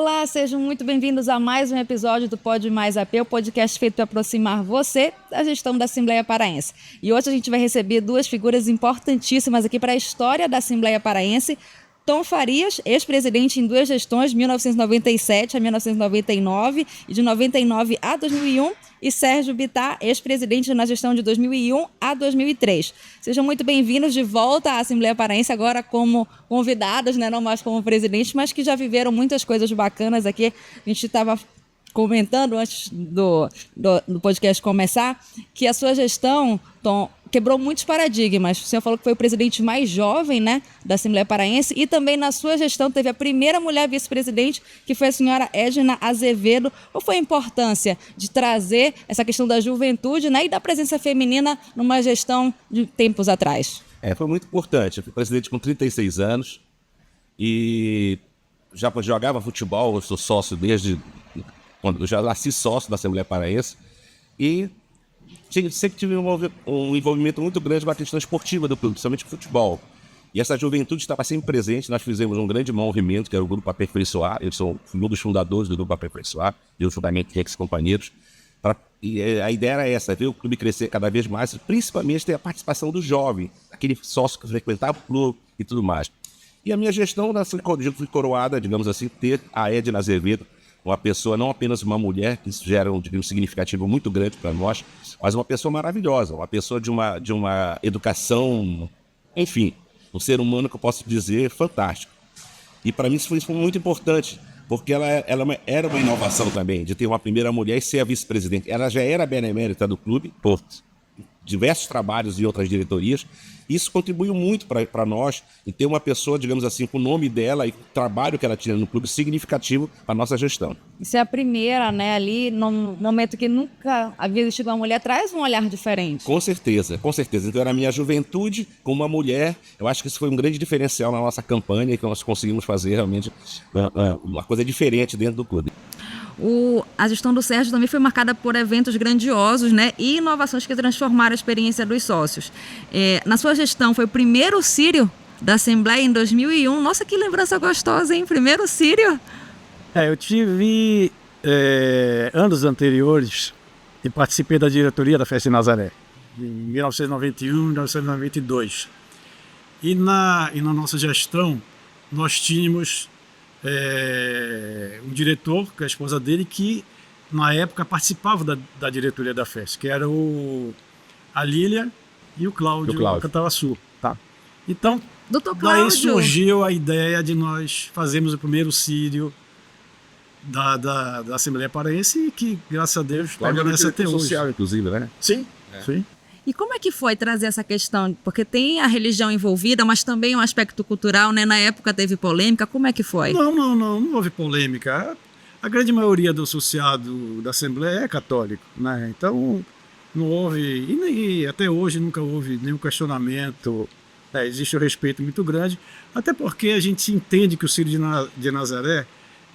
Olá, sejam muito bem-vindos a mais um episódio do Pode Mais AP, o podcast feito para aproximar você da gestão da Assembleia Paraense. E hoje a gente vai receber duas figuras importantíssimas aqui para a história da Assembleia Paraense. Tom Farias, ex-presidente em duas gestões, de 1997 a 1999 e de 99 a 2001, e Sérgio Bittar, ex-presidente na gestão de 2001 a 2003. Sejam muito bem-vindos de volta à Assembleia Paraense, agora como convidados, né? Não mais como presidentes, mas que já viveram muitas coisas bacanas aqui. A gente estava comentando antes do podcast começar que a sua gestão, Tom, quebrou muitos paradigmas. O senhor falou que foi o presidente mais jovem, né, da Assembleia Paraense, e também na sua gestão teve a primeira mulher vice-presidente, que foi a senhora Edna Azevedo. Qual foi a importância de trazer essa questão da juventude, né, e da presença feminina numa gestão de tempos atrás? Foi muito importante. Eu fui presidente com 36 anos e já jogava futebol. Eu sou sócio desde quando eu já nasci sócio da Assembleia Paraense e sempre tive um envolvimento muito grande com a questão esportiva do clube, principalmente futebol. E essa juventude estava sempre presente. Nós fizemos um grande movimento, que era o Grupo Aperfeiçoar. Eu sou um dos fundadores do Grupo Aperfeiçoar, e o fundamento de ex-companheiros. E a ideia era essa, ver o clube crescer cada vez mais, principalmente ter a participação do jovem, aquele sócio que frequentava o clube e tudo mais. E a minha gestão, fui coroada, digamos assim, ter a Edna Azevedo, uma pessoa, não apenas uma mulher, que isso gera um significativo muito grande para nós, mas uma pessoa maravilhosa, uma pessoa de uma educação, enfim, um ser humano que eu posso dizer fantástico. E para mim isso foi muito importante, porque ela era uma inovação também, de ter uma primeira mulher e ser a vice-presidente. Ela já era benemérita do clube, por diversos trabalhos e outras diretorias. Isso contribuiu muito para nós em ter uma pessoa, digamos assim, com o nome dela e o trabalho que ela tinha no clube significativo para a nossa gestão. Isso é a primeira, né? Ali, num momento que nunca havia existido uma mulher, traz um olhar diferente. Com certeza, com certeza. Então era a minha juventude com uma mulher. Eu acho que isso foi um grande diferencial na nossa campanha e que nós conseguimos fazer realmente uma coisa diferente dentro do clube. A gestão do Sérgio também foi marcada por eventos grandiosos, né, e inovações que transformaram a experiência dos sócios. Na sua gestão foi o primeiro Sírio da Assembleia em 2001. Nossa, que lembrança gostosa, hein? Primeiro Sírio. Eu tive anos anteriores e participei da diretoria da Festa de Nazaré, em 1991 e 1992. E na nossa gestão nós tínhamos um diretor, que é a esposa dele, que na época participava da diretoria da festa, que era a Lília e o Cláudio Catavaçu. Tá. Então, daí surgiu a ideia de nós fazermos o primeiro Sírio da Assembleia Paraense, e que, graças a Deus, permanece até hoje. Social, inclusive, né? Sim, sim. E como é que foi trazer essa questão? Porque tem a religião envolvida, mas também um aspecto cultural, né? Na época teve polêmica. Como é que foi? Não houve polêmica. A grande maioria do associado da Assembleia é católico, né? Então não houve, e até hoje nunca houve nenhum questionamento. Existe um respeito muito grande, até porque a gente entende que o Sírio de Nazaré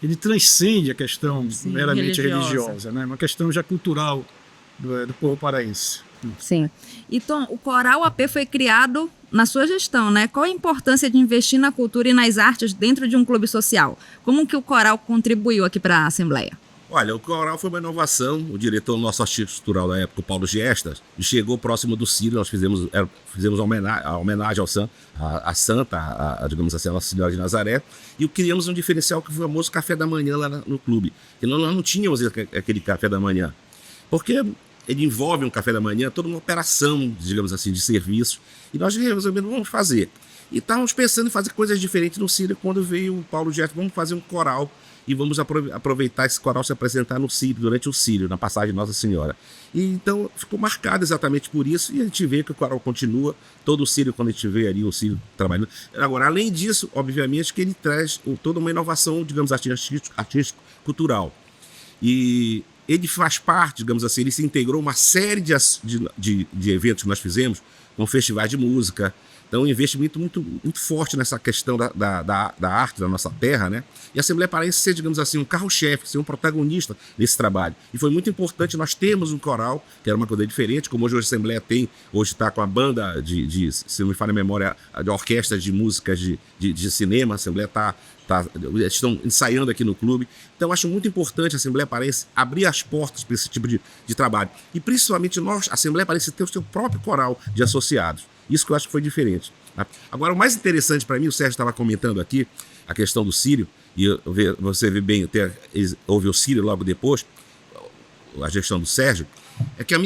ele transcende a questão meramente religiosa, né? Uma questão já cultural do povo paraense. Sim. Então, o Coral AP foi criado na sua gestão, né? Qual a importância de investir na cultura e nas artes dentro de um clube social? Como que o Coral contribuiu aqui para a Assembleia? Olha, o Coral foi uma inovação. O diretor nosso artista cultural da época, o Paulo Gestas, chegou próximo do Sírio. Nós fizemos a homenagem ao a Santa, digamos assim, a Nossa Senhora de Nazaré, e criamos um diferencial que foi o famoso café da manhã lá no clube. E nós não tínhamos aquele café da manhã, porque ele envolve um café da manhã, toda uma operação, digamos assim, de serviço. E nós resolvemos, vamos fazer. E estávamos pensando em fazer coisas diferentes no Sírio, quando veio o Paulo Jeff, vamos fazer um coral e vamos aproveitar esse coral se apresentar no Sírio, durante o Sírio, na passagem de Nossa Senhora. E então ficou marcado exatamente por isso, e a gente vê que o coral continua, todo o Sírio, quando a gente vê ali o Sírio trabalhando. Agora, além disso, obviamente, que ele traz toda uma inovação, digamos, artístico-cultural. E ele faz parte, digamos assim, ele se integrou uma série de eventos que nós fizemos, com festivais de música, Então, um investimento muito forte nessa questão da arte da nossa terra, né? E a Assembleia Paraense ser, digamos assim, um carro-chefe, ser um protagonista nesse trabalho. E foi muito importante nós termos um coral, que era uma coisa diferente, como hoje a Assembleia tem, hoje está com a banda se não me falha a memória, de orquestra de músicas de cinema, a Assembleia estão ensaiando aqui no clube. Então, acho muito importante a Assembleia Paraense abrir as portas para esse tipo de trabalho. E, principalmente, nós, a Assembleia Paraense, ter o seu próprio coral de associados. Isso que eu acho que foi diferente. Agora, o mais interessante para mim, o Sérgio estava comentando aqui, a questão do Círio, e você vê bem, houve o Círio logo depois, a gestão do Sérgio, é que a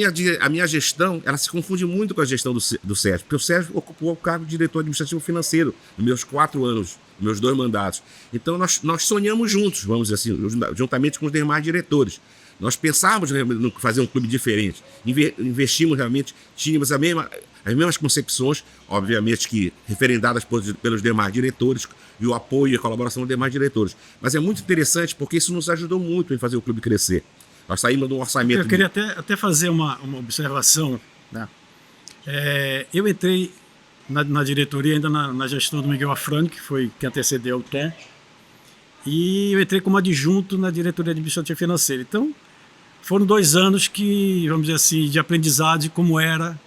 minha gestão, ela se confunde muito com a gestão do Sérgio, porque o Sérgio ocupou o cargo de diretor administrativo financeiro nos meus 4 anos, nos meus 2 mandatos. Então, nós sonhamos juntos, vamos dizer assim, juntamente com os demais diretores. Nós pensávamos em fazer um clube diferente, investimos realmente, tínhamos as mesmas concepções, obviamente que referendadas pelos demais diretores, e o apoio e a colaboração dos demais diretores. Mas é muito interessante porque isso nos ajudou muito em fazer o clube crescer. Nós saímos de um orçamento... Eu queria até fazer uma observação, né? Eu entrei na diretoria ainda na gestão do Miguel Afrânio, que antecedeu o Tom, e eu entrei como adjunto na diretoria administrativa financeira. Então, foram 2 anos que, vamos dizer assim, de aprendizado de como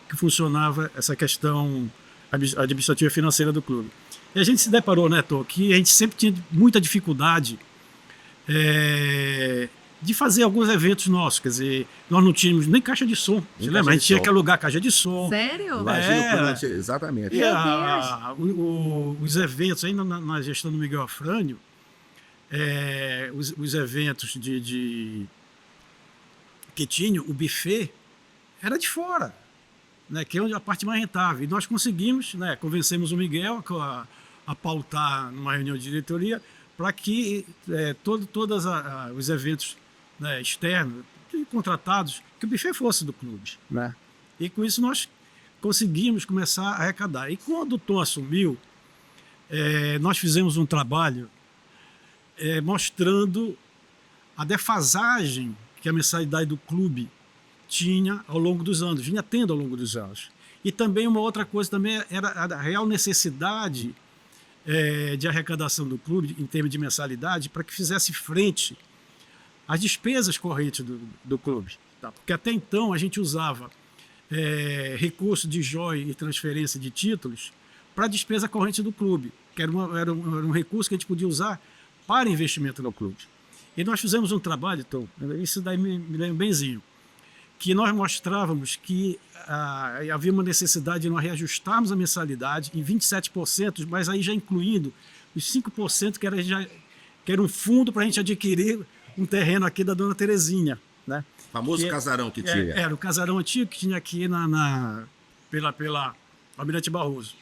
que funcionava essa questão administrativa financeira do clube. E a gente se deparou, né, Tom, que a gente sempre tinha muita dificuldade de fazer alguns eventos nossos. Quer dizer, nós não tínhamos nem caixa de som. Você lembra? A gente tinha que alugar caixa de som. Sério? Exatamente. E os eventos, ainda na gestão do Miguel Afrânio, os eventos que tinham, o buffet era de fora, né, que é a parte mais rentável. E nós conseguimos, né, convencemos o Miguel a pautar numa reunião de diretoria para que todos os eventos, né, externos, contratados, que o buffet fosse do clube, né? E com isso nós conseguimos começar a arrecadar. E quando o Tom assumiu, nós fizemos um trabalho mostrando a defasagem que a mensalidade do clube tinha ao longo dos anos, vinha tendo ao longo dos anos. E também uma outra coisa também era a real necessidade de arrecadação do clube, em termos de mensalidade, para que fizesse frente às despesas correntes do clube. Tá? Porque até então a gente usava recurso de JOI e transferência de títulos para a despesa corrente do clube, que era um recurso que a gente podia usar para investimento no clube. E nós fizemos um trabalho, Tom, isso daí me lembra benzinho, que nós mostrávamos que havia uma necessidade de nós reajustarmos a mensalidade em 27%, mas aí já incluindo os 5% que era um fundo para a gente adquirir um terreno aqui da Dona Terezinha, né? Famoso casarão que tinha. Era o casarão antigo que tinha aqui pela Almirante Barroso.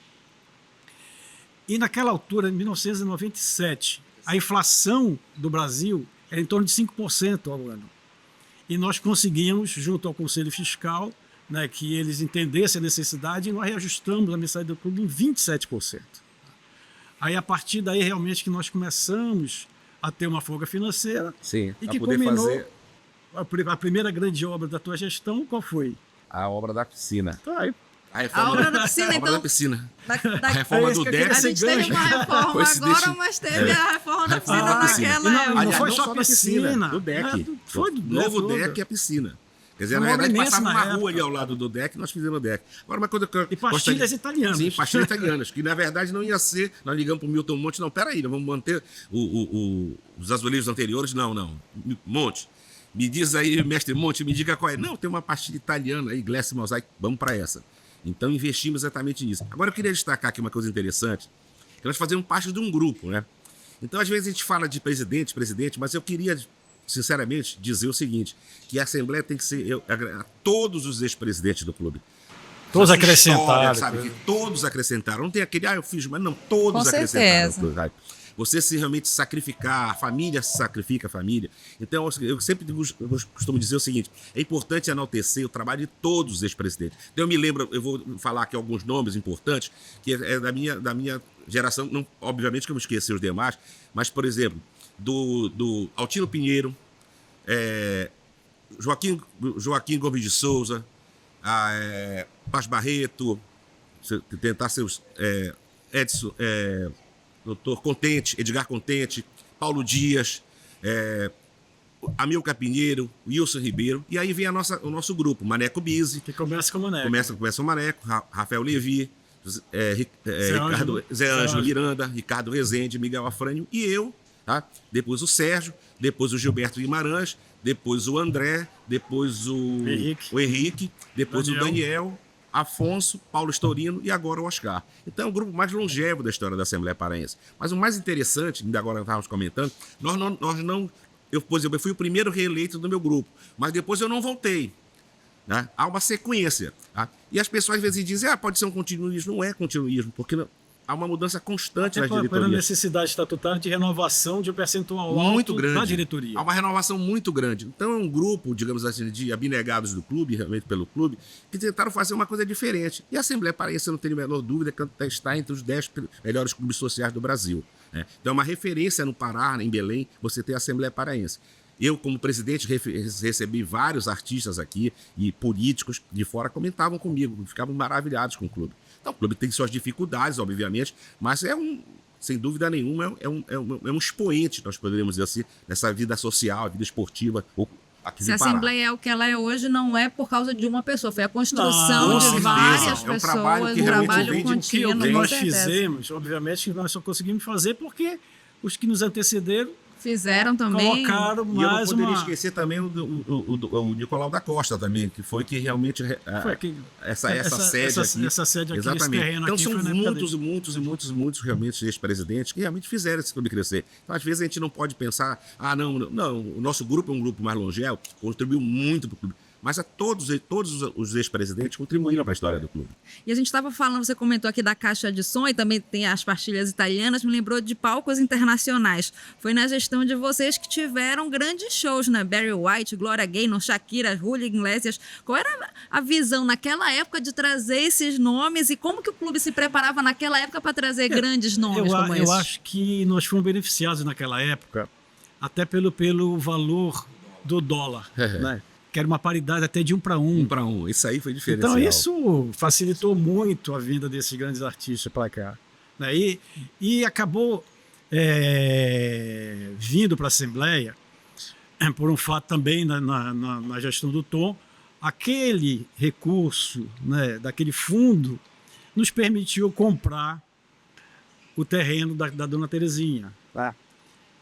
E naquela altura, em 1997, a inflação do Brasil era em torno de 5% ao ano. E nós conseguimos, junto ao Conselho Fiscal, né, que eles entendessem a necessidade, e nós reajustamos a mensalidade do clube em 27%. Aí, a partir daí, realmente, que nós começamos a ter uma folga financeira. Sim, e que culminou a primeira grande obra da tua gestão, qual foi? A obra da piscina. Tá aí. A obra da piscina, a obra então. da piscina. A reforma do DEC. A gente teve uma reforma agora, mas teve a reforma da piscina naquela época. Não foi só a piscina. Do DEC. Foi do novo DEC e a piscina. Quer dizer, na verdade, passava uma rua ali ao lado do DEC, nós fizemos o DEC. Agora, uma coisa que eu pastilhas italianas. Sim, pastilhas italianas, que na verdade não ia ser. Nós ligamos para o Milton Monte, não, peraí, nós vamos manter os azulejos anteriores. Não. Monte, me diz aí, mestre Monte, me diga qual é. Não, tem uma pastilha italiana aí, Glass Mosaic, vamos para essa. Então, investimos exatamente nisso. Agora, eu queria destacar aqui uma coisa interessante, que nós fazemos parte de um grupo, né? Então, às vezes a gente fala de presidente, mas eu queria, sinceramente, dizer o seguinte, que a Assembleia tem que ser a todos os ex-presidentes do clube. Todos acrescentaram. Sabe? Que todos acrescentaram. Não tem aquele, eu fiz, mas não, todos Com acrescentaram. certeza. Você se realmente sacrificar, a família se sacrifica a família. Então, eu sempre costumo dizer o seguinte, é importante enaltecer o trabalho de todos os ex-presidentes. Então, eu me lembro, eu vou falar aqui alguns nomes importantes, que é da minha geração, não, obviamente que eu vou esquecer os demais, mas, por exemplo, do Altino Pinheiro, Joaquim Gomes de Souza, Paz Barreto, tentar ser Edson, Doutor Contente, Edgar Contente, Paulo Dias, Amilcar Pinheiro, Wilson Ribeiro, e aí vem o nosso grupo, Maneco Bizzi. Que começa com o Maneco. Começa com o Maneco, Rafael Levi, Zé Ângelo Miranda, Ricardo Rezende, Miguel Afrânio e eu, tá? Depois o Sérgio, depois o Gilberto Guimarães, depois o André, depois o Henrique, depois o Daniel, Afonso, Paulo Storino e agora o Oscar. Então é o grupo mais longevo da história da Assembleia Paraense. Mas o mais interessante, ainda agora estávamos comentando, eu fui o primeiro reeleito do meu grupo, mas depois eu não voltei. Né? Há uma sequência. Tá? E as pessoas às vezes dizem, pode ser um continuismo. Não é continuismo, porque há uma mudança constante nas diretorias. Pela necessidade estatutária de renovação de um percentual muito alto grande da diretoria. Há uma renovação muito grande. Então é um grupo, digamos assim, de abnegados do clube, realmente pelo clube, que tentaram fazer uma coisa diferente. E a Assembleia Paraense, eu não tenho a menor dúvida, que está entre os 10 melhores clubes sociais do Brasil. Né? Então é uma referência no Pará, em Belém, você ter a Assembleia Paraense. Eu, como presidente, recebi vários artistas aqui e políticos de fora comentavam comigo, ficavam maravilhados com o clube. Então, o clube tem suas dificuldades, obviamente, mas sem dúvida nenhuma, é um expoente, nós poderíamos dizer assim, nessa vida social, vida esportiva. Se a Assembleia é o que ela é hoje, não é por causa de uma pessoa, foi a construção de várias pessoas, um trabalho contínuo. O que nós fizemos, obviamente, nós só conseguimos fazer porque os que nos antecederam fizeram também. Colocaram mais e eu não poderia esquecer também o Nicolau da Costa também, que foi que realmente essa sede aqui, exatamente. Esse terreno então aqui são muitos realmente ex-presidentes que realmente fizeram esse clube crescer. Então, às vezes a gente não pode pensar, não, o nosso grupo é um grupo mais longevo, contribuiu muito para o clube. Mas todos os ex-presidentes contribuíram para a história do clube. E a gente estava falando, você comentou aqui da caixa de som e também tem as pastilhas italianas, me lembrou de palcos internacionais. Foi na gestão de vocês que tiveram grandes shows, né? Barry White, Gloria Gaynor, Shakira, Julio Iglesias. Qual era a visão naquela época de trazer esses nomes e como que o clube se preparava naquela época para trazer grandes nomes como esses? Eu acho que nós fomos beneficiados naquela época, até pelo valor do dólar, né? Que era uma paridade até de 1 para 1. 1 para 1, isso aí foi diferencial. Então isso facilitou muito a vinda desses grandes artistas para cá. Né? E acabou vindo para a Assembleia, por um fato também na gestão do Tom, aquele recurso, né, daquele fundo nos permitiu comprar o terreno da Dona Terezinha. Tá?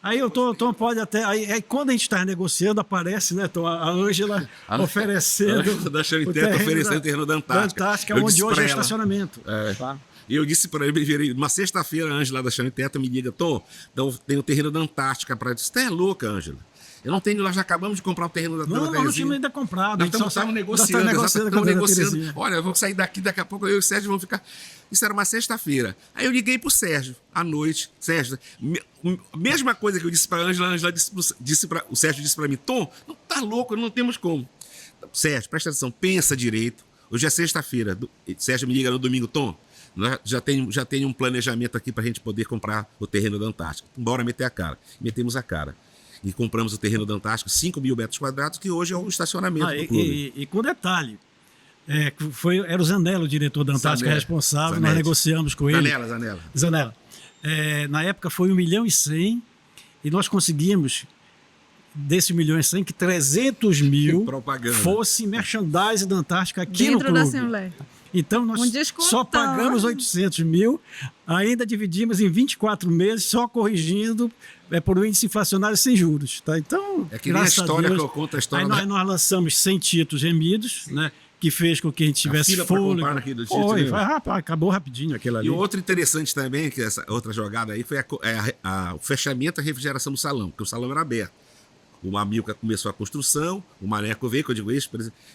Aí o Tom pode até. Aí quando a gente está negociando, aparece, né, Tom, a Ângela oferecendo. Da Xaniteta oferecendo o terreno da Antártica. Onde hoje é estacionamento. Tá? E eu disse para ele, uma sexta-feira, a Ângela da Xaniteta me liga, Tom, então tem o terreno da Antártica para. Você é louca, Ângela? Eu não tenho, nós já acabamos de comprar o terreno da Dona Terezinha. Não tínhamos ainda comprado. Nós estamos negociando. Estamos negociando. Olha, eu vou sair daqui a pouco, eu e o Sérgio vamos ficar. Isso era uma sexta-feira. Aí eu liguei pro Sérgio, à noite. Sérgio, mesma coisa que eu disse pra Ângela, o Sérgio disse para mim, Tom, não tá louco, não temos como. Então, Sérgio, presta atenção, pensa direito. Hoje é sexta-feira. Sérgio me liga no domingo, Tom, já tem um planejamento aqui pra gente poder comprar o terreno da Antártica. Bora meter a cara. Metemos a cara. E compramos o terreno da Antártica, 5 mil metros quadrados, que hoje é o estacionamento do clube. E com detalhe, era o Zanella, o diretor da Antártica, responsável, nós negociamos com ele. Zanella. Na época foi 1,1 milhão, e nós conseguimos, desse 1,1 milhão, que 300 mil fosse merchandising da Antártica aqui no clube. Dentro da Assembleia. Então nós só pagamos 800 mil, ainda dividimos em 24 meses, só corrigindo por um índice inflacionário sem juros. Tá? Então, que nem a história que eu conto a história. Aí nós lançamos 100 títulos remidos, né? Que fez com que a gente tivesse fôlego. Acabou rapidinho aquela ali. E outro interessante também, que essa outra jogada aí, foi o fechamento e a refrigeração do salão, porque o salão era aberto. O Amilcar começou a construção, o Maneco veio, que eu digo isso,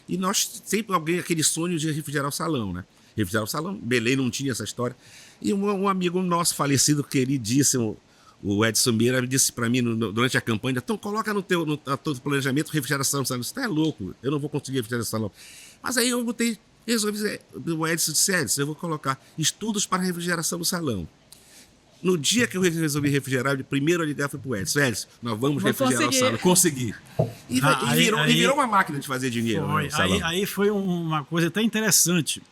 e nós sempre aquele sonho de refrigerar o salão, né? Refrigerar o salão, Belém não tinha essa história. E um amigo nosso falecido, queridíssimo, o Edson Meira, disse para mim durante a campanha, então coloca no teu planejamento refrigeração do salão. Você tá louco, eu não vou conseguir refrigerar o salão. Mas aí eu resolvi, o Edson disse, eu vou colocar estudos para refrigeração do salão. No dia que eu resolvi refrigerar, o primeiro a ligar foi pro Edson. Edson, nós vamos refrigerar o salão. Consegui. E virou uma máquina de fazer dinheiro. Aí foi uma coisa até interessante,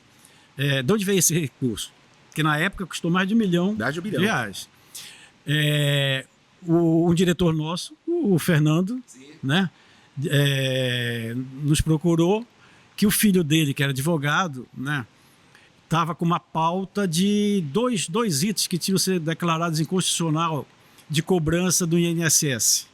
De onde veio esse recurso? Porque na época custou mais de R$ 1 milhão Mais de R$ 1 milhão. de reais. Um diretor nosso, o Fernando, né, nos procurou que o filho dele, que era advogado, né, estava com uma pauta de dois itens que tinham sido declarados inconstitucional de cobrança do INSS.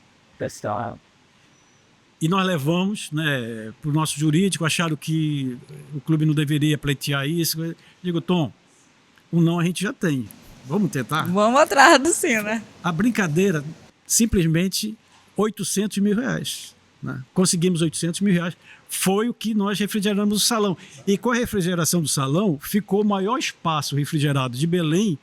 E nós levamos, né, para o nosso jurídico, acharam que o clube não deveria pleitear isso. Digo, Tom, o não a gente já tem. Vamos tentar? Vamos atrás do sim, né? A brincadeira, simplesmente R$ 800 mil. Né? Conseguimos R$ 800 mil. Foi o que nós refrigeramos o salão. E com a refrigeração do salão, ficou o maior espaço refrigerado de Belém,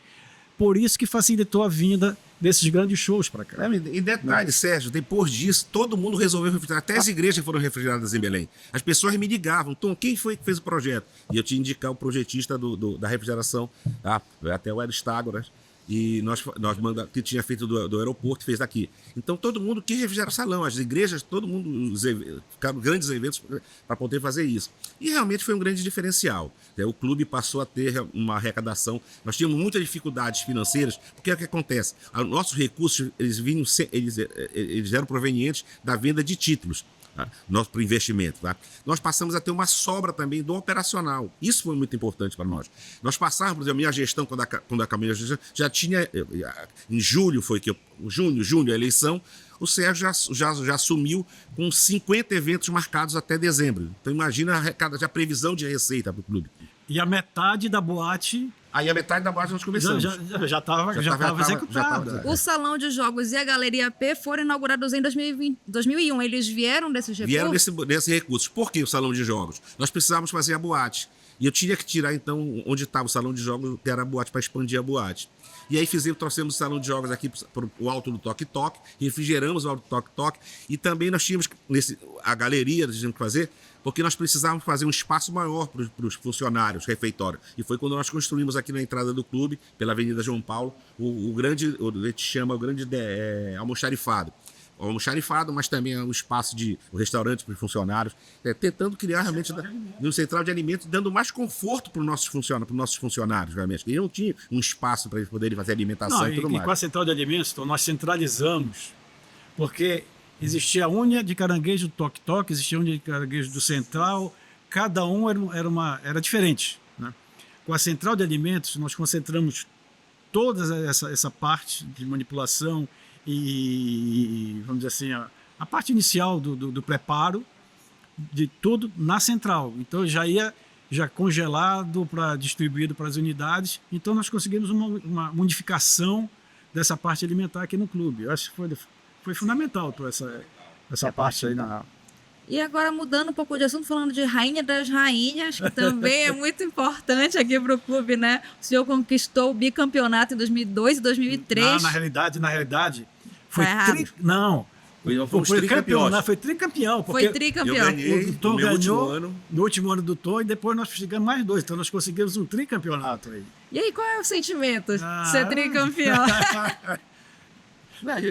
por isso que facilitou a vinda desses grandes shows para cá. E detalhe, Sérgio, depois disso, todo mundo resolveu refrigerar. Até as igrejas foram refrigeradas em Belém. As pessoas me ligavam, Tom, quem foi que fez o projeto? E eu tinha indicar o projetista da refrigeração, tá? Até o Hélio Stágoras. E nós que tinha feito do aeroporto, fez daqui. Então todo mundo quis refrigerar o salão, as igrejas, todo mundo, ficaram grandes eventos para poder fazer isso. E realmente foi um grande diferencial. O clube passou a ter uma arrecadação. Nós tínhamos muitas dificuldades financeiras, porque é o que acontece? Nossos recursos, eles eram provenientes da venda de títulos. Nosso para o investimento. Tá? Nós passamos a ter uma sobra também do operacional. Isso foi muito importante para nós. Nós passávamos, por exemplo, a minha gestão, quando acabei a gestão, já tinha, em julho foi que junho, a eleição, o Sérgio já assumiu com 50 eventos marcados até dezembro. Então imagina a previsão de receita para o clube. E a metade da boate... Aí a metade da boate nós começamos. Já estava executada. O Salão de Jogos e a Galeria P foram inaugurados em 2001. Eles vieram desses recursos? Vieram desses recursos. Por que o Salão de Jogos? Nós precisávamos fazer a boate. E eu tinha que tirar, então, onde estava o Salão de Jogos, que era a boate, para expandir a boate. E aí trouxemos o Salão de Jogos aqui para o Alto do Toque Toque, refrigeramos o Alto do Toque Toque, e também nós tínhamos a galeria, nós tínhamos que fazer, porque nós precisávamos fazer um espaço maior para os funcionários, refeitório. E foi quando nós construímos aqui na entrada do clube, pela Avenida João Paulo, a gente chama o grande almoxarifado. O almoxarifado, mas também um espaço o restaurante para os funcionários, tentando criar realmente um central de alimentos, dando mais conforto para os nossos funcionários, realmente. Eles não tinham um espaço para eles poderem fazer alimentação e tudo mais. Com a central de alimentos, então, nós centralizamos, porque existia a unha de caranguejo do Toque Toque, existia a unha de caranguejo do Central, cada um era diferente. Né? Com a central de alimentos, nós concentramos toda essa parte de manipulação e vamos dizer assim, a parte inicial do preparo de tudo na central. Então já ia congelado, distribuído para as unidades. Então nós conseguimos uma unificação dessa parte alimentar aqui no clube. Eu acho que foi fundamental toda essa parte aí na... E agora, mudando um pouco de assunto, falando de Rainha das Rainhas, que também é muito importante aqui para o clube, né? O senhor conquistou o bicampeonato em 2002 e 2003. Na realidade, foi Não. Foi tricampeão. Foi tricampeão. Eu ganhei o Tom ganhou no último ano do Tom e depois nós chegamos mais 2. Então nós conseguimos um tricampeonato aí. E aí, qual é o sentimento de ser tricampeão?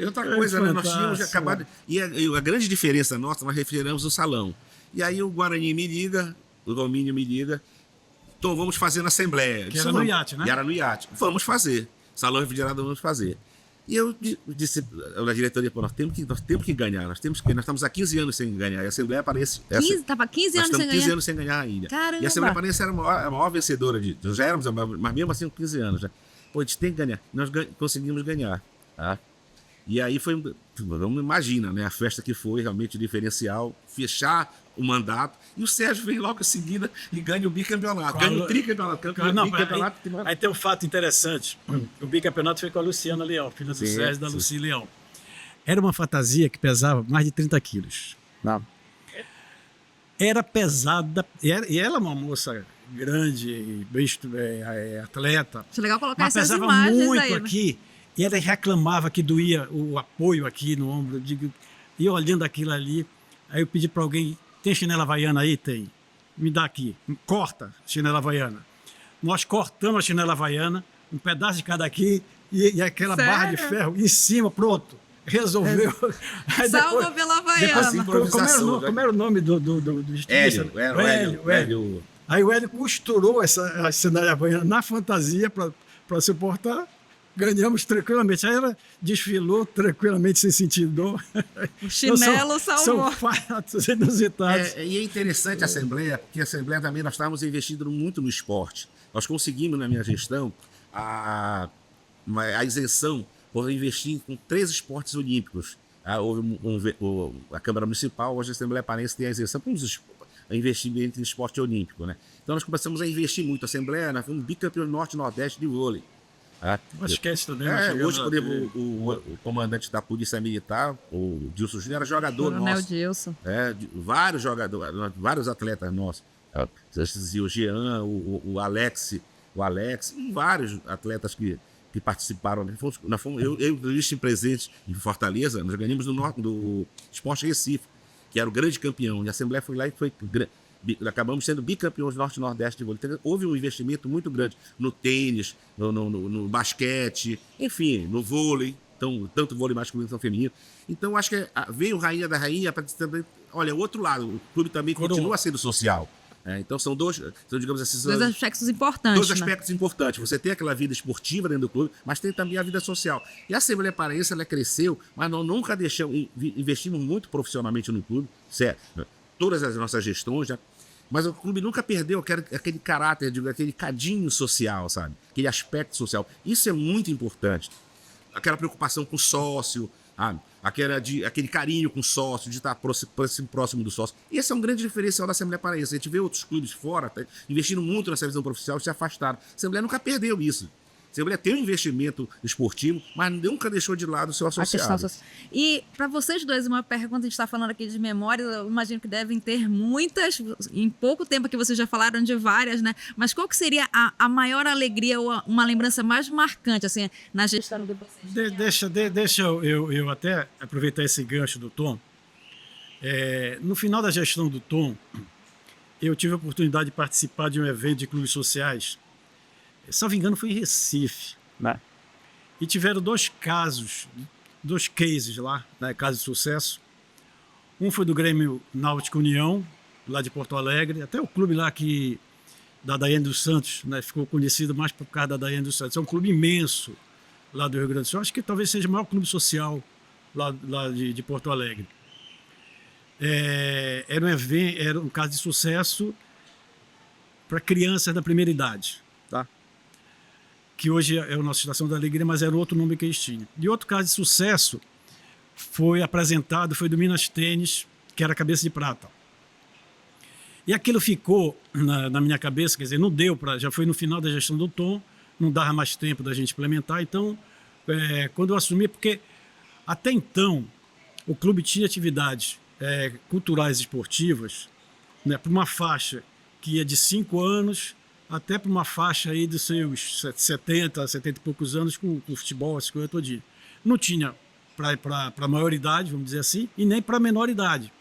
Outra coisa, né? Nós tínhamos acabado... E a grande diferença nossa, nós refrigeramos o salão. E aí o Guarani me liga, o Domínio me liga, Tom, vamos fazer na Assembleia. Que era no iate, né? E era no iate. Vamos fazer. Salão refrigerado, vamos fazer. E eu disse na diretoria, nós temos que ganhar, nós estamos há 15 anos sem ganhar. E a Assembleia Paraense... Estava 15 anos sem ganhar? 15 anos sem ganhar ainda. Caramba. E a Assembleia Paraense era a maior vencedora nós já éramos, mas mesmo assim com 15 anos. Né? Pô, a gente tem que ganhar. Nós conseguimos ganhar. Tá? E aí vamos imaginar, né? A festa que foi realmente diferencial, fechar o mandato, e o Sérgio vem logo em seguida e ganha o bicampeonato, ganha o tricampeonato. Aí tem um fato interessante, o bicampeonato foi com a Luciana Leão, filha do Sérgio, da Luci Leão. Era uma fantasia que pesava mais de 30 quilos. Não. Era pesada, e ela é uma moça grande, atleta. Acho legal colocar essas imagens pesava muito aí, aqui. E ela reclamava que doía o apoio aqui no ombro. E olhando aquilo ali, aí eu pedi para alguém, tem chinela havaiana aí? Tem. Me dá aqui. Corta a chinela havaiana. Nós cortamos a chinela havaiana, um pedaço de cada aqui, e aquela barra de ferro em cima, pronto. Resolveu. Salva pela Havaiana. Como era o nome do estilista? Hélio. Aí o Hélio costurou a sandália havaiana na fantasia para suportar. Ganhamos tranquilamente. Aí ela desfilou tranquilamente, sem sentir dor. O chinelo São salvou. fatos inusitados. E é interessante a Assembleia, porque a Assembleia também nós estávamos investindo muito no esporte. Nós conseguimos, na minha gestão, a isenção por investir com 3 esportes olímpicos. Houve a Câmara Municipal, hoje a Assembleia Paraense tem a isenção para investimento em esporte olímpico, né? Então nós começamos a investir muito. A Assembleia, nós fomos bicampeão Norte e Nordeste de vôlei. Esquece também. Hoje, por exemplo, o comandante da Polícia Militar, o Dilson Júnior, era jogador Coronel nosso. Dilson. Vários jogadores, vários atletas nossos. O Jean, o Alex, e vários atletas que participaram. Eu estive presente em Fortaleza, nós ganhamos do Esporte Recife, que era o grande campeão. E a Assembleia foi lá e acabamos sendo bicampeões Norte e Nordeste de vôlei. Então, houve um investimento muito grande no tênis, no basquete, enfim, no vôlei, tanto vôlei masculino quanto feminino. Então, acho que veio Rainha da Rainha para também. Olha, o outro lado, o clube também continua sendo social. Então, são digamos assim, 2 aspectos importantes. 2 aspectos importantes. Você tem aquela vida esportiva dentro do clube, mas tem também a vida social. E a Assembleia Paraense, ela cresceu, mas nós nunca investimos muito profissionalmente no clube, certo? Todas as nossas gestões, né? Mas o clube nunca perdeu aquele caráter, aquele cadinho social, sabe? Aquele aspecto social. Isso é muito importante. Aquela preocupação com o sócio, aquele carinho com o sócio, de estar próximo do sócio. Esse é um grande diferencial da Assembleia Paraense. A gente vê outros clubes fora investindo muito nessa visão profissional e se afastaram. A Assembleia nunca perdeu isso. A Assembleia tem um investimento esportivo, mas nunca deixou de lado o seu associado. E para vocês dois, uma pergunta, a gente está falando aqui de memória, eu imagino que devem ter muitas, em pouco tempo que vocês já falaram de várias, né? Mas qual que seria a maior alegria ou uma lembrança mais marcante, assim, na gestão de vocês? Deixa eu até aproveitar esse gancho do Tom. No final da gestão do Tom, eu tive a oportunidade de participar de um evento de clubes sociais. Se não me engano, foi em Recife, né? E tiveram 2 cases lá, né? Casos de sucesso. Um foi do Grêmio Náutico União, lá de Porto Alegre, até o clube lá da Daiane dos Santos, né? Ficou conhecido mais por causa da Daiane dos Santos. É um clube imenso lá do Rio Grande do Sul. Acho que talvez seja o maior clube social lá de Porto Alegre. Era um caso de sucesso para crianças da primeira idade, tá? Que hoje é o nosso Estação da Alegria, mas era outro nome que eles tinham. E outro caso de sucesso foi do Minas Tênis, que era Cabeça de Prata. E aquilo ficou na minha cabeça, quer dizer, não deu já foi no final da gestão do Tom, não dava mais tempo da gente implementar. Então, quando eu assumi, porque até então o clube tinha atividades culturais e esportivas, né, para uma faixa que ia de 5 anos até para uma faixa aí dos seus 70 e poucos anos com futebol, essa coisa todinha. Não tinha para a maioridade, vamos dizer assim, e nem para a menor idade.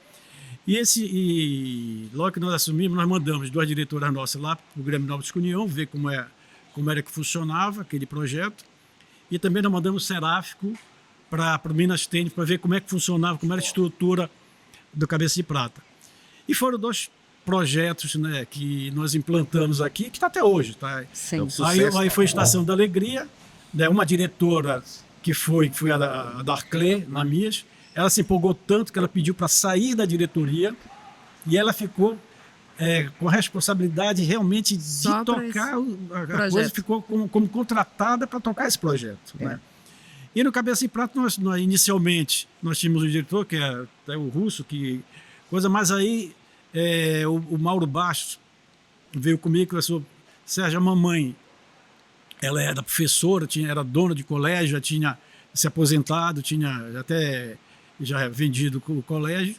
E logo que nós assumimos, nós mandamos 2 diretoras nossas lá para o Grêmio Náutico União, ver como era que funcionava aquele projeto. E também nós mandamos o Seráfico para o Minas Tênis, para ver como é que funcionava, como era a estrutura do Cabeça de Prata. E foram 2 projetos, né, que nós implantamos aqui, que está até hoje. Tá? Sim. Aí foi a Estação da Alegria, né, uma diretora que foi a Darclé, na MIAS, ela se empolgou tanto que ela pediu para sair da diretoria e ela ficou com a responsabilidade realmente de tocar a coisa, ficou como contratada para tocar esse projeto. Né? E no Cabeça de Prata, nós inicialmente, nós tínhamos um diretor, que é o Russo, mas aí o Mauro Bastos veio comigo e conversou: Sérgio, a mamãe, ela era professora, era dona de colégio, já tinha se aposentado, tinha até já vendido o colégio.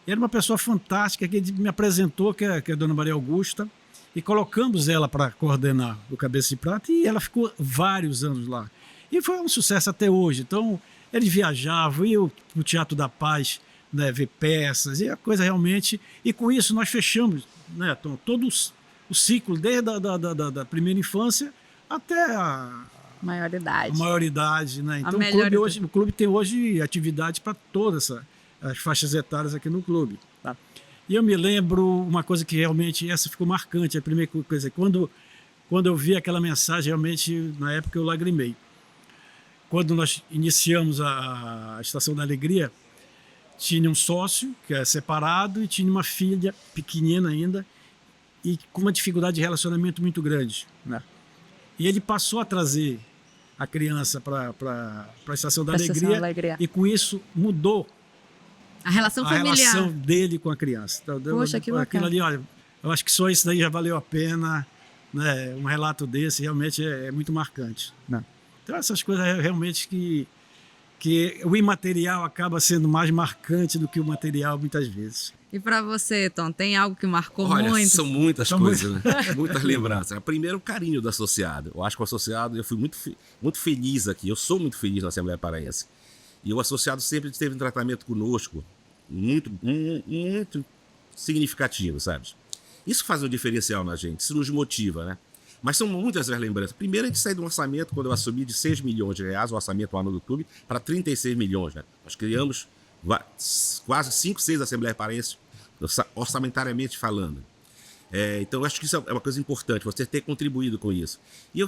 Era uma pessoa fantástica que me apresentou, que é a dona Maria Augusta, e colocamos ela para coordenar o Cabeça de Prata, e ela ficou vários anos lá. E foi um sucesso até hoje. Então, eles viajavam, iam para o Teatro da Paz, né, ver peças, e a coisa realmente... E com isso nós fechamos, né, todo o ciclo, desde a primeira infância até a maioridade. Né? Então o clube tem hoje atividade para todas as faixas etárias aqui no clube. Tá? E eu me lembro uma coisa que realmente essa ficou marcante. A primeira coisa, quando eu vi aquela mensagem, realmente, na época eu lagrimei. Quando nós iniciamos a Estação da Alegria, tinha um sócio, que é separado, e tinha uma filha pequenina ainda, e com uma dificuldade de relacionamento muito grande, né? E ele passou a trazer a criança para a Estação da Alegria, e com isso mudou a relação a familiar. relação dele com a criança. Então, Poxa, que bacana. Aquilo ali, olha, eu acho que só isso daí já valeu a pena, né? Um relato desse realmente é muito marcante, né? Então essas coisas realmente que o imaterial acaba sendo mais marcante do que o material muitas vezes. E para você, Tom, tem algo que marcou Olha, muito? são muitas coisas, né? Muitas lembranças. Primeiro, o carinho do associado. Eu acho que o associado, eu fui muito feliz aqui. Eu sou muito feliz na Assembleia Paraense. E o associado sempre teve um tratamento conosco muito significativo, sabe? Isso faz um diferencial na gente, isso nos motiva, né? Mas são muitas as lembranças. Primeiro, a gente saiu de um orçamento, quando eu assumi, de 6 milhões de reais, o orçamento anual do clube, para 36 milhões. Né? Nós criamos quase 5, 6 Assembleias Paraenses, orçamentariamente falando. Então, eu acho que isso é uma coisa importante, você ter contribuído com isso. E eu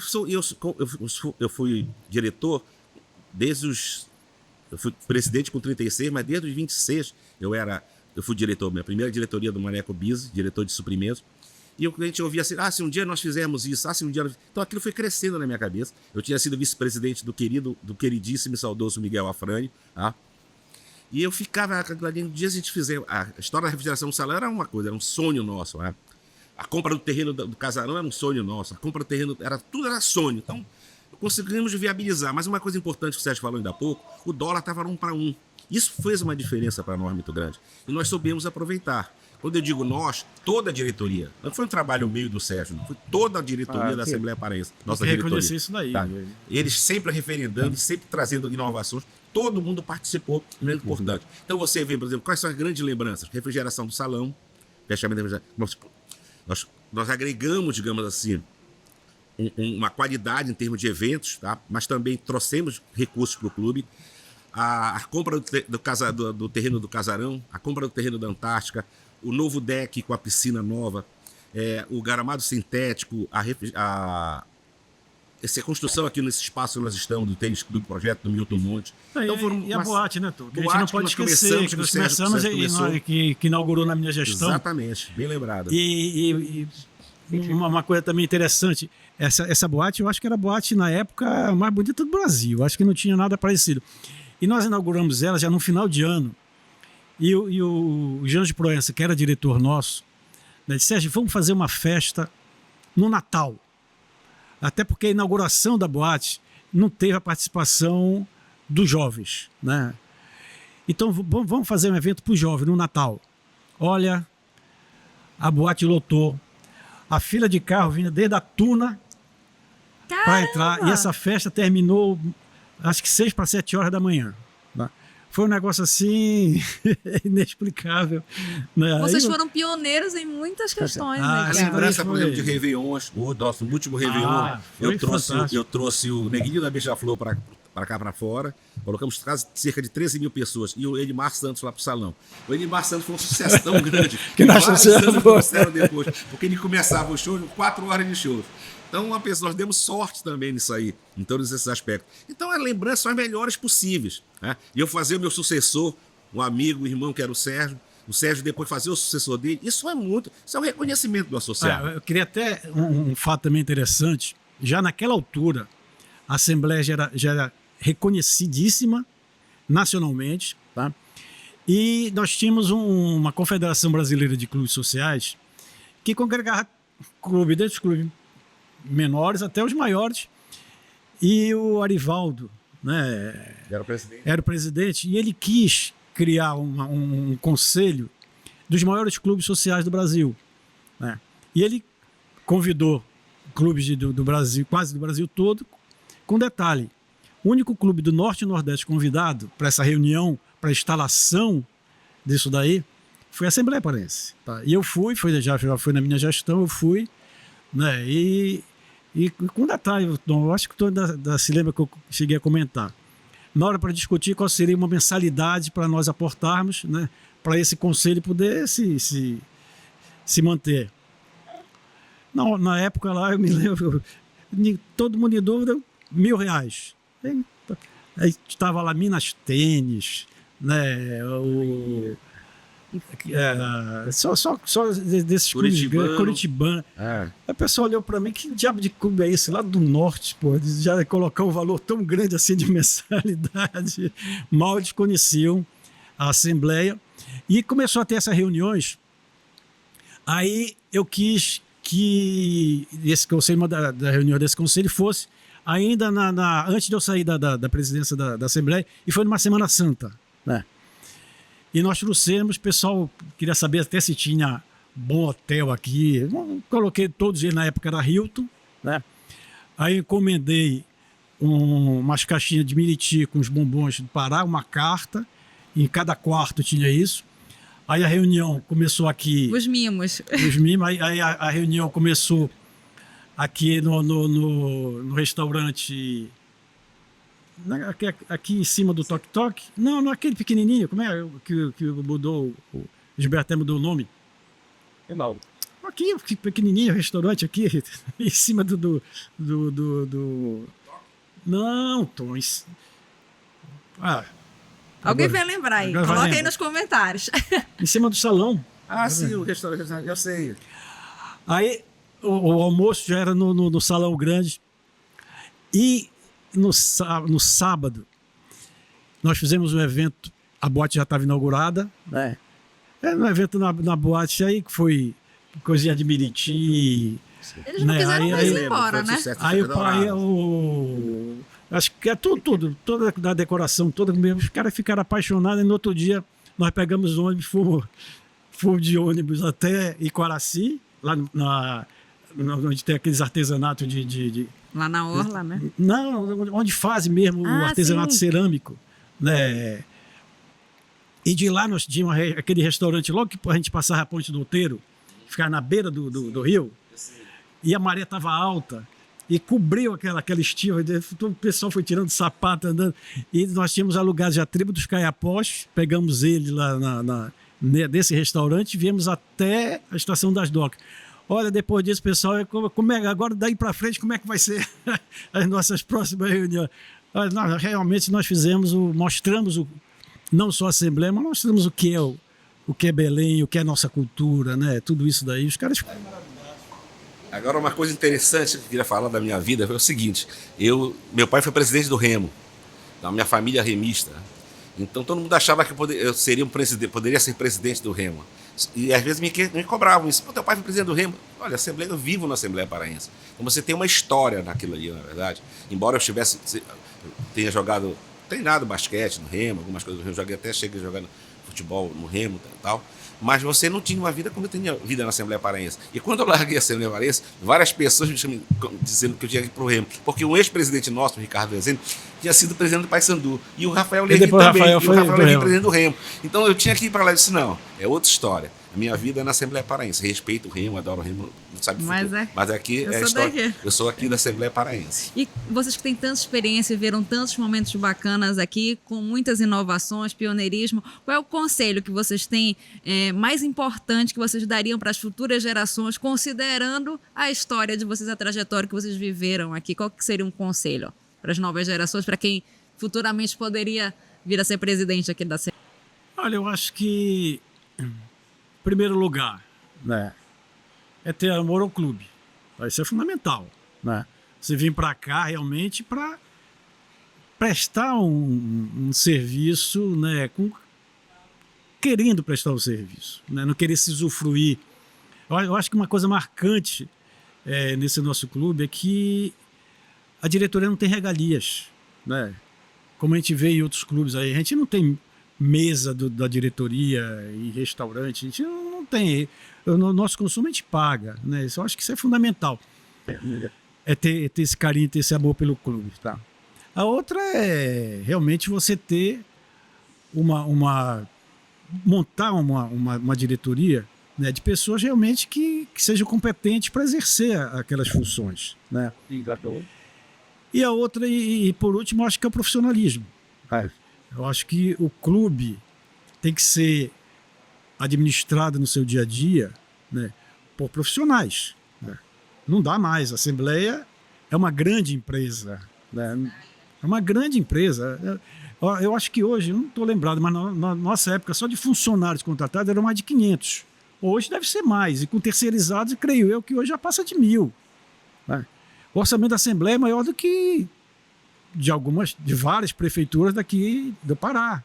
fui diretor eu fui presidente com 36, mas desde os 26 eu fui diretor, minha primeira diretoria do Maneco Bis, diretor de suprimentos. E a gente ouvia assim, se um dia nós fizermos isso, se um dia... Então aquilo foi crescendo na minha cabeça. Eu tinha sido vice-presidente do queridíssimo e saudoso Miguel Afrânio, tá? E eu ficava, um dia a gente fizer... A história da refrigeração do salão era uma coisa, era um sonho nosso, né? A compra do terreno do casarão era um sonho nosso, a compra do terreno, tudo era sonho. Então, conseguimos viabilizar. Mas uma coisa importante que o Sérgio falou ainda há pouco, o dólar estava 1 para 1. Isso fez uma diferença para nós muito grande. E nós soubemos aproveitar. Quando eu digo nós, toda a diretoria. Não foi um trabalho meio do Sérgio, não. Foi toda a diretoria da Assembleia Paraense. Nossa diretoria. Reconhecer isso daí. Tá? Eles sempre referendando, sempre trazendo inovações. Todo mundo participou, muito importante. Então você vê, por exemplo, quais são as grandes lembranças? Refrigeração do salão, fechamento da refrigeração. Nós agregamos, digamos assim, uma qualidade em termos de eventos, tá? Mas também trouxemos recursos para o clube. A compra do terreno do Casarão, a compra do terreno da Antártica, o novo deck com a piscina nova, o gramado sintético, essa construção aqui nesse espaço que nós estamos, do tênis do projeto do Milton Monte. Então, e a boate, né, Tom? A gente não pode esquecer que nós começamos que inaugurou na minha gestão. Exatamente, bem lembrado. E uma coisa também interessante, essa boate, eu acho que era a boate na época mais bonita do Brasil, acho que não tinha nada parecido. E nós inauguramos ela já no final de ano. E o Jean de Proença, que era diretor nosso, né, disse: Sérgio, vamos fazer uma festa no Natal. Até porque a inauguração da boate não teve a participação dos jovens, né? Então vamos fazer um evento para os jovens no Natal. Olha, a boate lotou. A fila de carro vinha desde a Tuna para entrar. E essa festa terminou, acho que 6 para 7 horas da manhã. Né? Foi um negócio assim, inexplicável. Né? Vocês foram pioneiros em muitas questões. Né? A lembrança, por exemplo, de Réveillon, o nosso último Réveillon, eu trouxe o Neguinho da Beija-Flor para cá para fora, colocamos cerca de 13 mil pessoas e o Edmar Santos lá para o salão. O Edmar Santos foi um sucesso tão grande que nós trouxemos depois, porque ele começava o show em 4 horas de show. Então, nós demos sorte também nisso aí, em todos esses aspectos. Então, as lembranças são as melhores possíveis. Né? E eu fazer o meu sucessor, um amigo, um irmão que era o Sérgio depois fazer o sucessor dele, isso é um reconhecimento do associado. Eu queria até um fato também interessante. Já naquela altura, a Assembleia já era reconhecidíssima nacionalmente, tá? E nós tínhamos uma Confederação Brasileira de Clubes Sociais que congregava desde os clubes menores até os maiores. E o Arivaldo, né, era o presidente, e ele quis criar um conselho dos maiores clubes sociais do Brasil, né? E ele convidou clubes do Brasil, quase do Brasil todo, com detalhe: o único clube do Norte e Nordeste convidado para essa reunião, para a instalação disso daí, foi a Assembleia Paraense. Tá? E eu já foi na minha gestão, eu fui, né? E com detalhe, eu acho que tu ainda se lembra que eu cheguei a comentar. Na hora para discutir qual seria uma mensalidade para nós aportarmos, né, para esse conselho poder se manter. Não, na época lá, eu me lembro, todo mundo em dúvida, R$1.000. Aí estava lá Minas Tênis, né? Só desses clubes Curitibano. A pessoa olhou para mim, que diabo de clube é esse? Lá do norte, pô, já colocar um valor tão grande assim de mensalidade. Mal desconheciam a Assembleia. E começou a ter essas reuniões. Aí eu quis que esse conselho, uma da reunião desse conselho fosse ainda antes de eu sair da presidência da Assembleia, e foi numa Semana Santa, né? E nós trouxemos, o pessoal queria saber até se tinha bom hotel aqui. Eu coloquei todos eles, na época era Hilton, né? Aí encomendei umas caixinhas de Miriti com os bombons do Pará, uma carta, em cada quarto tinha isso. Aí a reunião começou aqui... Os mimos. Aí a reunião começou aqui no restaurante... Aqui em cima do Tok Tok. Não, aquele pequenininho. Como é que mudou... O Gilberto mudou o nome? Não. Aqui, pequenininho, restaurante aqui, em cima do... Não, Tom. Alguém vai lembrar aí. Coloca aí nos comentários. Em cima do salão. Sim, o restaurante, eu sei. Aí o almoço já era no salão grande. E no sábado nós fizemos um evento, a boate já estava inaugurada, né? Era um evento na boate aí, que foi coisinha de Miriti. Eles não quiseram mais ir embora, né? Aí o pai, acho que é tudo, toda a decoração, toda mesmo. Os caras ficaram apaixonados, e no outro dia nós pegamos o ônibus, fomos de ônibus até Iquaraci, lá onde tem aqueles artesanatos de... Lá na Orla, né? Não, onde fazem mesmo o artesanato cerâmico, né? E de lá nós tínhamos aquele restaurante, logo que a gente passava a Ponte do Outeiro, ficava na beira do rio, e a maré estava alta, e cobriu aquela estiva, o pessoal foi tirando sapato, andando, e nós tínhamos alugado já a tribo dos Caiapós, pegamos ele lá desse restaurante e viemos até a Estação das Docas. Olha, depois disso, pessoal, agora daí para frente, como é que vai ser as nossas próximas reuniões? Realmente nós mostramos não só a Assembleia, mas mostramos o que é Belém, o que é nossa cultura, né? Tudo isso daí, os caras... Agora, uma coisa interessante que eu queria falar da minha vida foi o seguinte: meu pai foi presidente do Remo, então minha família é remista, então todo mundo achava que eu seria poderia ser presidente do Remo. E às vezes me cobravam isso. Teu pai foi presidente do Remo. Olha, eu vivo na Assembleia Paraense. Então você tem uma história naquilo ali, na verdade. Embora eu tenha treinado basquete no Remo, algumas coisas do Remo, cheguei a jogar futebol no Remo e tal. Mas você não tinha uma vida como eu tinha vida na Assembleia Paraense. E quando eu larguei a Assembleia Paraense, várias pessoas me chamam dizendo que eu tinha que ir para o Remo. Porque um ex-presidente nosso, o Ricardo Rezende, tinha sido presidente do Paysandu. E o Rafael Levi também. Rafael foi presidente do Remo. Então eu tinha que ir para lá e disse: não, é outra história. A minha vida é na Assembleia Paraense. Respeito o Remo, adoro o Remo, não sabe mas aqui é a história. Eu sou aqui da Assembleia Paraense. E vocês que têm tanta experiência, viram tantos momentos bacanas aqui, com muitas inovações, pioneirismo, qual é o conselho que vocês têm mais importante que vocês dariam para as futuras gerações, considerando a história de vocês, a trajetória que vocês viveram aqui? Qual que seria um conselho para as novas gerações, para quem futuramente poderia vir a ser presidente aqui da Assembleia? Olha, eu acho que... Em primeiro lugar, né, é ter amor ao clube. Isso é fundamental, né? Você vir para cá realmente para prestar um serviço, né, querendo prestar um serviço, né, não querer se usufruir. Eu acho que uma coisa marcante nesse nosso clube é que a diretoria não tem regalias, né? Como a gente vê em outros clubes aí, a gente não tem mesa da diretoria e restaurante, a gente não tem. No nosso consumo a gente paga, né? Eu acho que isso é fundamental. É ter esse carinho, ter esse amor pelo clube, tá? A outra é realmente você ter montar uma diretoria, né, de pessoas realmente que sejam competentes para exercer aquelas funções, né? E a outra, e por último, eu acho que é o profissionalismo. Eu acho que o clube tem que ser administrada no seu dia a dia, né, por profissionais, né? Não dá mais. A Assembleia é uma grande empresa, né? É uma grande empresa. Eu acho que hoje, não estou lembrado, mas na nossa época, só de funcionários contratados eram mais de 500. Hoje deve ser mais. E com terceirizados, creio eu que hoje já passa de 1.000. Né? O orçamento da Assembleia é maior do que de várias prefeituras daqui do Pará.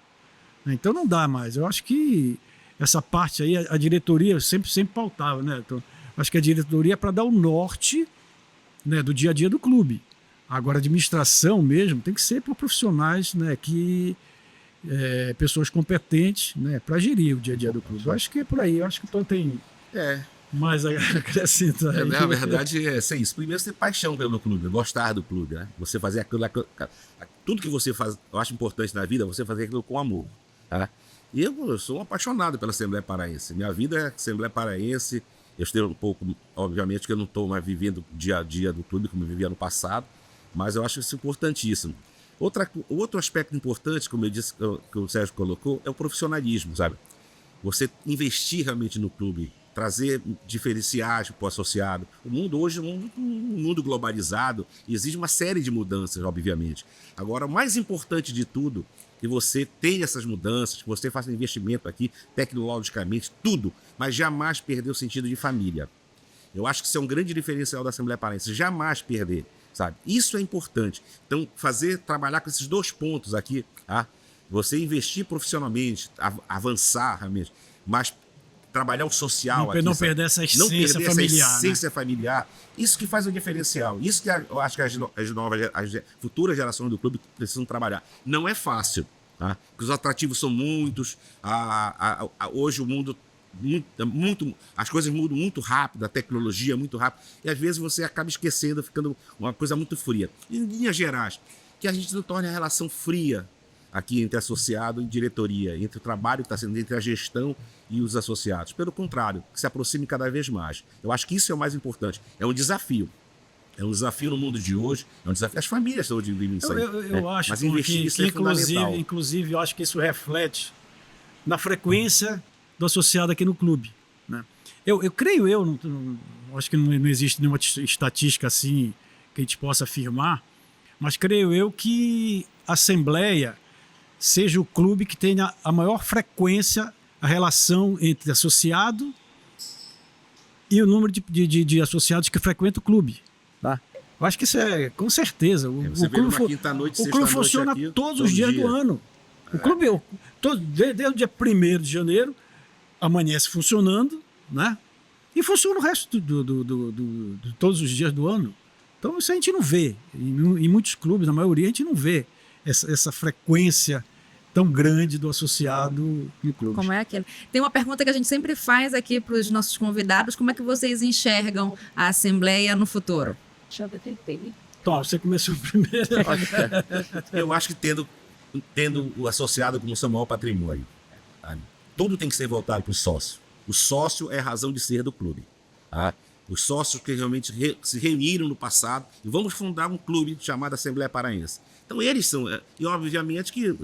Então não dá mais. Eu acho que essa parte aí, a diretoria sempre pautava, né? Então, acho que a diretoria é para dar o norte, né, do dia a dia do clube. Agora, a administração mesmo tem que ser por profissionais, né, pessoas competentes, né, para gerir o dia a dia do clube. Eu acho que é por aí. Eu acho que tem mais a acrescentar aí. Na verdade, é isso. Primeiro, você ter paixão pelo clube, gostar do clube, né? Você fazer tudo que você faz, eu acho importante na vida, você fazer aquilo com amor. Tá? E eu sou um apaixonado pela Assembleia Paraense. Minha vida é Assembleia Paraense. Eu estou um pouco, obviamente, que eu não estou mais vivendo o dia a dia do clube como eu vivia no passado, mas eu acho isso importantíssimo. Outro aspecto importante, como eu disse, que o Sérgio colocou, é o profissionalismo, sabe? Você investir realmente no clube, trazer diferenciais para o associado. O mundo hoje é um mundo globalizado e exige uma série de mudanças, obviamente. Agora, o mais importante de tudo, que você tenha essas mudanças, que você faça investimento aqui, tecnologicamente, tudo, mas jamais perder o sentido de família. Eu acho que isso é um grande diferencial da Assembleia Paraense, jamais perder, sabe? Isso é importante. Então, trabalhar com esses 2 pontos aqui, tá? Você investir profissionalmente, avançar realmente, mas trabalhar o social aqui, não perder essa essência familiar. Essa essência familiar. Isso que faz o diferencial. Isso que eu acho que as futuras gerações do clube precisam trabalhar. Não é fácil, tá? Porque os atrativos são muitos. Hoje o mundo as coisas mudam muito rápido, a tecnologia é muito rápida, e às vezes você acaba esquecendo, ficando uma coisa muito fria. Em linhas gerais, que a gente não torne a relação fria aqui entre associado e diretoria, entre o trabalho que está sendo, entre a gestão e os associados. Pelo contrário, que se aproxime cada vez mais. Eu acho que isso é o mais importante. É um desafio. É um desafio no mundo de hoje, é um desafio. As famílias estão vivendo isso aí. Eu acho mas investir nisso é fundamental. Inclusive, eu acho que isso reflete na frequência do associado aqui no clube. Né? Eu creio, acho que não existe nenhuma estatística assim que a gente possa afirmar, mas creio eu que a Assembleia seja o clube que tenha a maior frequência, a relação entre associado e o número de associados que frequentam o clube. Tá? Eu acho que isso é, com certeza. O clube funciona todos os dias do ano. O clube, desde o dia 1º de janeiro, amanhece funcionando, né? E funciona o resto de todos os dias do ano. Então isso a gente não vê. Em muitos clubes, na maioria, a gente não vê essa frequência tão grande do associado no clube. Como é aquilo? Tem uma pergunta que a gente sempre faz aqui para os nossos convidados: como é que vocês enxergam a Assembleia no futuro? Tom, você começou primeiro. Eu acho que tendo o associado como seu maior patrimônio, sabe? Tudo tem que ser voltado para o sócio. O sócio é a razão de ser do clube. Tá? Os sócios que realmente se reuniram no passado e vamos fundar um clube chamado Assembleia Paraense. Então eles são, e obviamente que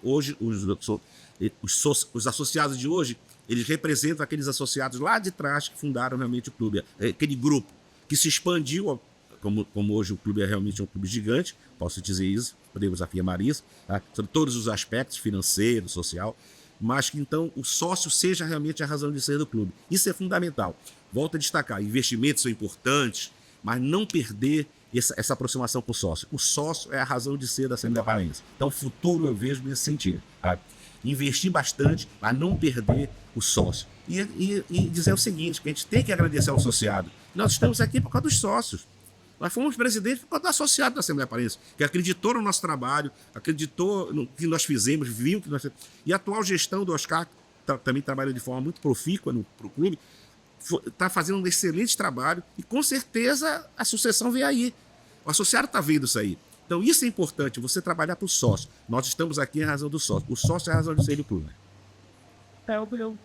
hoje os associados de hoje, eles representam aqueles associados lá de trás que fundaram realmente o clube, aquele grupo que se expandiu, como hoje o clube é realmente um clube gigante, posso dizer isso, podemos afirmar isso, tá? Sobre todos os aspectos, financeiro, social, mas que então o sócio seja realmente a razão de ser do clube. Isso é fundamental. Volto a destacar, investimentos são importantes, mas não perder essa aproximação com o sócio. O sócio é a razão de ser da Assembleia Paraense. Então, o futuro eu vejo nesse sentido. Tá? Investir bastante, mas não perder o sócio. E dizer o seguinte, que a gente tem que agradecer ao associado. Nós estamos aqui por causa dos sócios. Nós fomos presidentes por causa do associado da Assembleia Paraense, que acreditou no nosso trabalho, acreditou no que nós fizemos, viu que nós fizemos. E a atual gestão do Oscar, também trabalha de forma muito profícua para o clube, está fazendo um excelente trabalho e com certeza a sucessão vem aí. O associado está vendo isso aí. Então isso é importante, você trabalhar para o sócio. Nós estamos aqui em razão do sócio. O sócio é a razão de ser do clube. Eu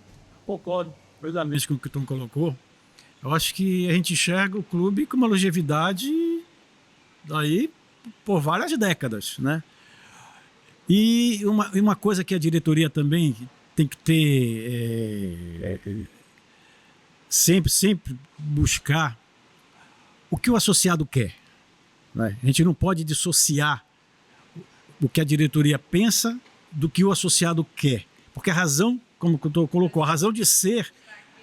concordo plenamente com o que o Tom colocou. Eu acho que a gente enxerga o clube com uma longevidade daí por várias décadas, né? E uma coisa que a diretoria também tem que ter sempre buscar o que o associado quer, né? A gente não pode dissociar o que a diretoria pensa do que o associado quer, porque a razão, como o colocou, a razão de ser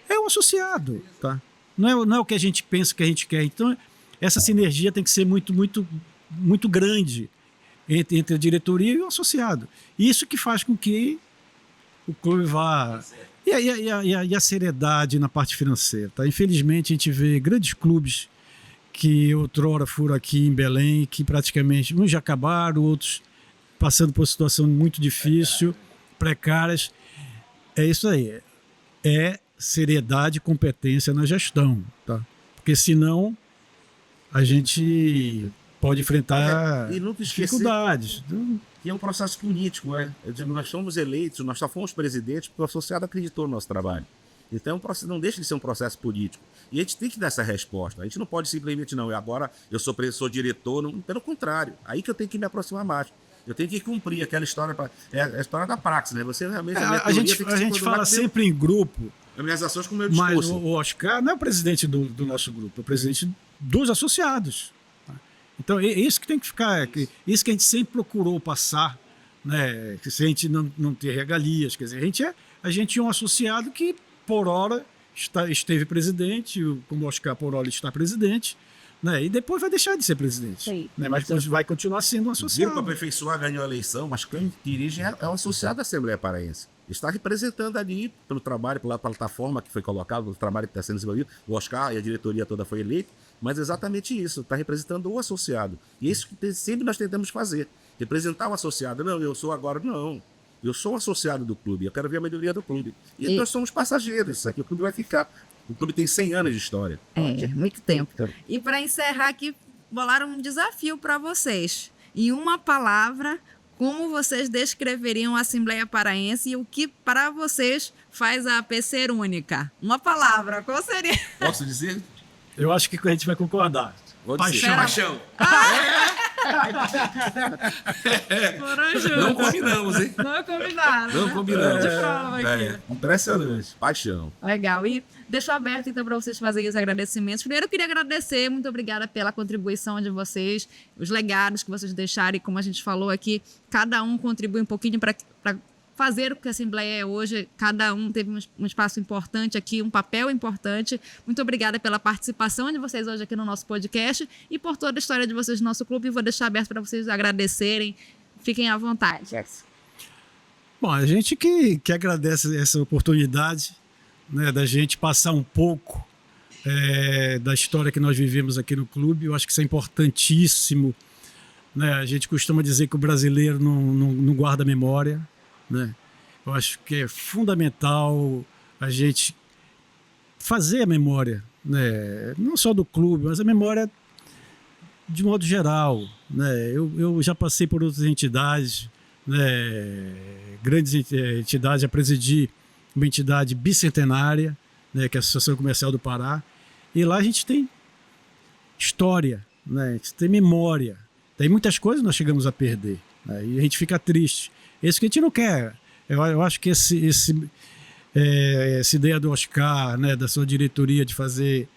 é o associado, tá? Não é o que a gente pensa que a gente quer. Então, essa sinergia tem que ser muito, muito, muito grande entre a diretoria e o associado. Isso que faz com que o clube vá... E a seriedade na parte financeira, tá? Infelizmente, a gente vê grandes clubes que outrora foram aqui em Belém, que praticamente uns já acabaram, outros passando por uma situação muito difícil, precárias. É isso aí. É seriedade e competência na gestão, tá? Porque senão a gente pode enfrentar e nunca esquecer dificuldades. que é um processo político, né? Eu digo, nós somos eleitos, nós só fomos presidentes porque o associado acreditou no nosso trabalho. Então não deixa de ser um processo político. E a gente tem que dar essa resposta. A gente não pode simplesmente, não, agora eu sou diretor, não, pelo contrário. Aí que eu tenho que me aproximar mais. Eu tenho que cumprir aquela história, é a história da praxe, né? Você realmente... A gente fala sempre em grupo, as minhas ações com o meu discurso. Mas o Oscar não é o presidente do nosso grupo, é o presidente dos associados. Então, é isso que tem que ficar, isso que a gente sempre procurou passar, né? Que se a gente não ter regalias, quer dizer, a gente é um associado que, por hora, esteve presidente, como o Oscar, por hora, está presidente, né? E depois vai deixar de ser presidente. Sim. Né? Mas vai continuar sendo um associado. Viram para aperfeiçoar, ganhou a eleição, mas quem dirige é um associado da Assembleia Paraense. Está representando ali pelo trabalho, pela plataforma que foi colocada, pelo trabalho que está sendo desenvolvido. O Oscar e a diretoria toda foi eleita, mas exatamente isso, está representando o associado. E é isso que sempre nós tentamos fazer, representar o associado. Não, eu sou agora, não. Eu sou um associado do clube, eu quero ver a melhoria do clube. E nós somos passageiros, isso aqui o clube vai ficar. O clube tem 100 anos de história. Muito tempo. E para encerrar aqui, bolaram um desafio para vocês. Em uma palavra, como vocês descreveriam a Assembleia Paraense e o que para vocês faz a AP ser única? Uma palavra, qual seria? Posso dizer? Eu acho que a gente vai concordar. Paixão. Não combinamos, hein? Não combinado. Não combinamos. De prova aqui. Impressionante. Paixão. Legal. E deixo aberto então para vocês fazerem os agradecimentos. Primeiro eu queria agradecer, muito obrigada pela contribuição de vocês, os legados que vocês deixaram e como a gente falou aqui, cada um contribui um pouquinho para fazer o que a Assembleia é hoje. Cada um teve um espaço importante aqui, um papel importante. Muito obrigada pela participação de vocês hoje aqui no nosso podcast e por toda a história de vocês no nosso clube. E vou deixar aberto para vocês agradecerem. Fiquem à vontade. Bom, a gente que agradece essa oportunidade, né, da gente passar um pouco da história que nós vivemos aqui no clube. Eu acho que isso é importantíssimo, né? A gente costuma dizer que o brasileiro não guarda memória, né? Eu acho que é fundamental a gente fazer a memória, né? Não só do clube, mas a memória de modo geral, né? Eu já passei por outras entidades, né? Grandes entidades, já presidi uma entidade bicentenária, né? Que é a Associação Comercial do Pará, e lá a gente tem história, né? A gente tem memória, tem muitas coisas que nós chegamos a perder, né? E a gente fica triste. Esse que a gente não quer. Eu acho que essa ideia do Oscar, né, da sua diretoria, de fazer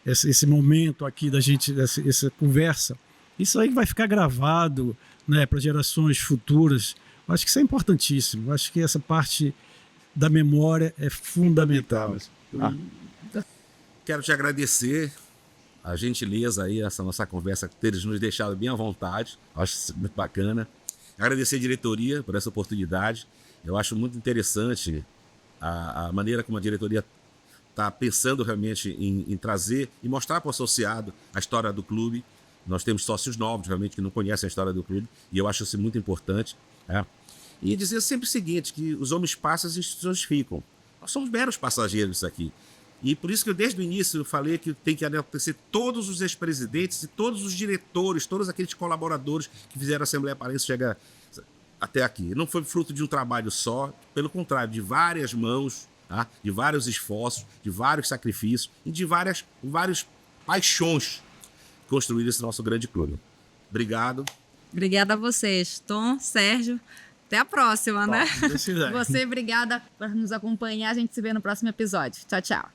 esse momento aqui da gente, essa conversa, isso aí vai ficar gravado, né, para gerações futuras. Eu acho que isso é importantíssimo. Eu acho que essa parte da memória é fundamental. Quero te agradecer a gentileza aí, essa nossa conversa, teres nos deixado bem à vontade. Acho muito bacana. Agradecer a diretoria por essa oportunidade. Eu acho muito interessante a maneira como a diretoria está pensando realmente em trazer e mostrar para o associado a história do clube. Nós temos sócios novos, realmente, que não conhecem a história do clube, e eu acho isso muito importante. E dizer sempre o seguinte, que os homens passam e as instituições ficam. Nós somos meros passageiros aqui. E por isso que eu, desde o início, eu falei que tem que acontecer todos os ex-presidentes e todos os diretores, todos aqueles colaboradores que fizeram a Assembleia Paraense chegar até aqui. Não foi fruto de um trabalho só, pelo contrário, de várias mãos, de vários esforços, de vários sacrifícios e de várias paixões que construíram esse nosso grande clube. Obrigado. Obrigada a vocês, Tom, Sérgio. Até a próxima, né? Deus quiser. Você, obrigada por nos acompanhar. A gente se vê no próximo episódio. Tchau, tchau.